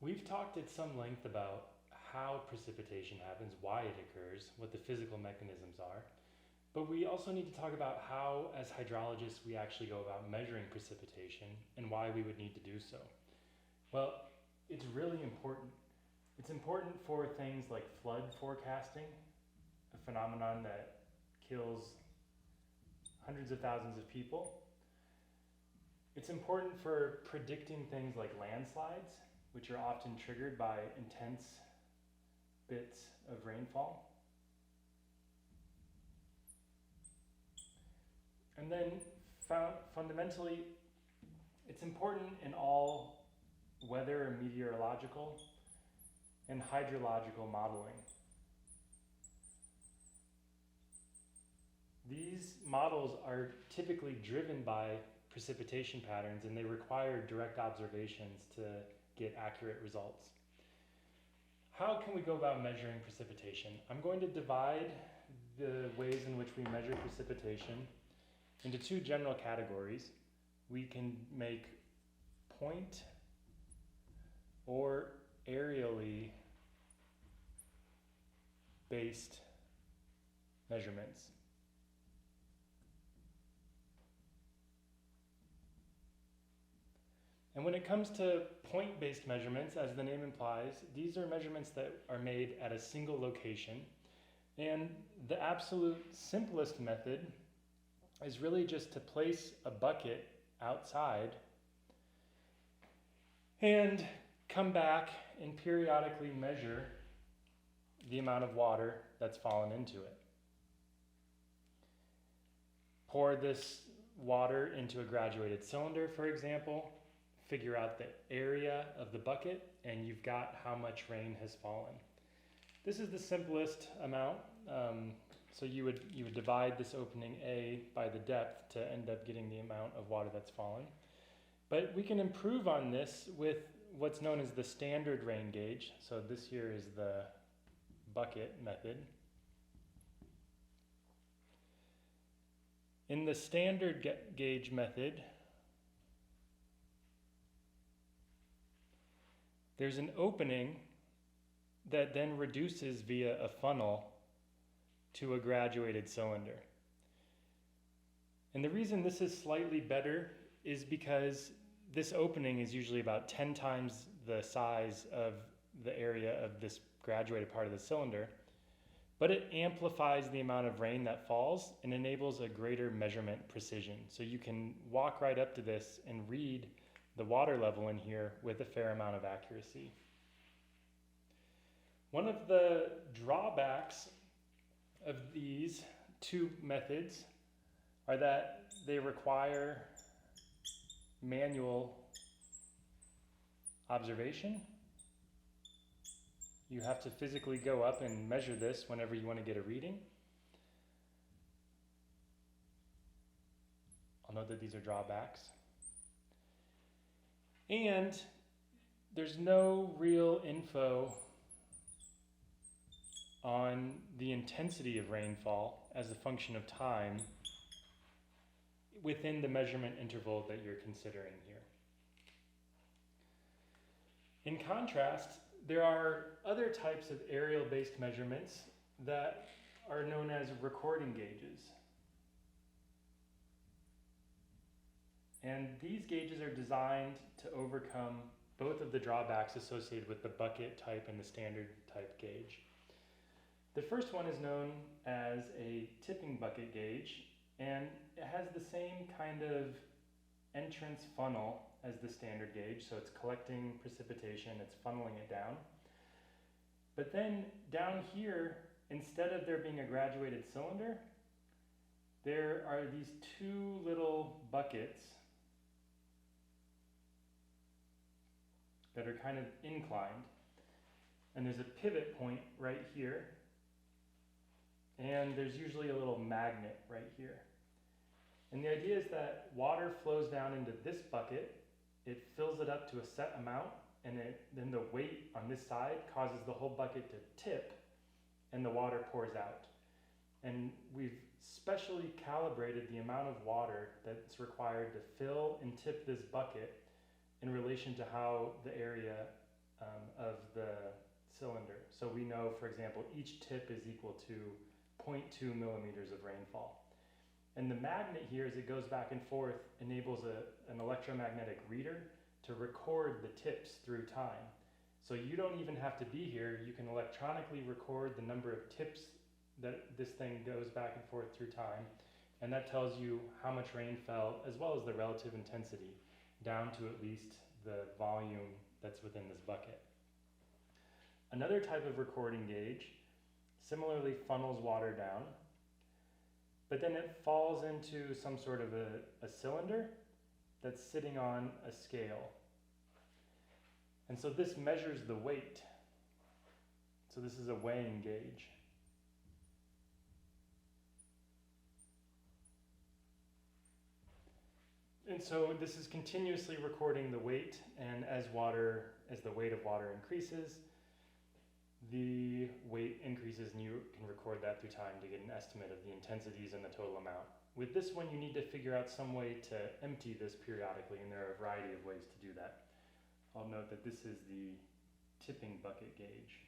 We've talked at some length about how precipitation happens, why it occurs, what the physical mechanisms are, but we also need to talk about how, as hydrologists, we actually go about measuring precipitation and why we would need to do so. Well, it's really important. It's important for things like flood forecasting, a phenomenon that kills hundreds of thousands of people. It's important for predicting things like landslides, which are often triggered by intense bits of rainfall. And then fundamentally, it's important in all weather and meteorological and hydrological modeling. These models are typically driven by precipitation patterns, and they require direct observations to get accurate results. How can we go about measuring precipitation? I'm going to divide the ways in which we measure precipitation into two general categories. We can make point or aerially based measurements. And when it comes to point-based measurements, as the name implies, these are measurements that are made at a single location. And the absolute simplest method is really just to place a bucket outside and come back and periodically measure the amount of water that's fallen into it. Pour this water into a graduated cylinder, for example, figure out the area of the bucket, and you've got how much rain has fallen. This is the simplest amount. So you would divide this opening A by the depth to end up getting the amount of water that's fallen. But we can improve on this with what's known as the standard rain gauge. So this here is the bucket method. In the standard gauge method, there's an opening that then reduces via a funnel to a graduated cylinder. And the reason this is slightly better is because this opening is usually about 10 times the size of the area of this graduated part of the cylinder, but it amplifies the amount of rain that falls and enables a greater measurement precision. So you can walk right up to this and read the water level in here with a fair amount of accuracy. One of the drawbacks of these two methods are that they require manual observation. You have to physically go up and measure this whenever you want to get a reading. I'll note that these are drawbacks. And there's no real info on the intensity of rainfall as a function of time within the measurement interval that you're considering here. In contrast, there are other types of aerial-based measurements that are known as recording gauges. And these gauges are designed to overcome both of the drawbacks associated with the bucket type and the standard type gauge. The first one is known as a tipping bucket gauge, and it has the same kind of entrance funnel as the standard gauge, so it's collecting precipitation, it's funneling it down. But then down here, instead of there being a graduated cylinder, there are these two little buckets that are kind of inclined, and there's a pivot point right here, and there's usually a little magnet right here. And the idea is that water flows down into this bucket, it fills it up to a set amount, and then the weight on this side causes the whole bucket to tip, and the water pours out. And we've specially calibrated the amount of water that's required to fill and tip this bucket in relation to how the area of the cylinder. So we know, for example, each tip is equal to 0.2 millimeters of rainfall. And the magnet here, as it goes back and forth, enables an electromagnetic reader to record the tips through time. So you don't even have to be here. You can electronically record the number of tips that this thing goes back and forth through time. And that tells you how much rain fell, as well as the relative intensity, down to at least the volume that's within this bucket. Another type of recording gauge similarly funnels water down, but then it falls into some sort of a cylinder that's sitting on a scale. And so this measures the weight. So this is a weighing gauge. And so this is continuously recording the weight, and as the weight of water increases, the weight increases, and you can record that through time to get an estimate of the intensities and the total amount. With this one, you need to figure out some way to empty this periodically, and there are a variety of ways to do that. I'll note that this is the tipping bucket gauge.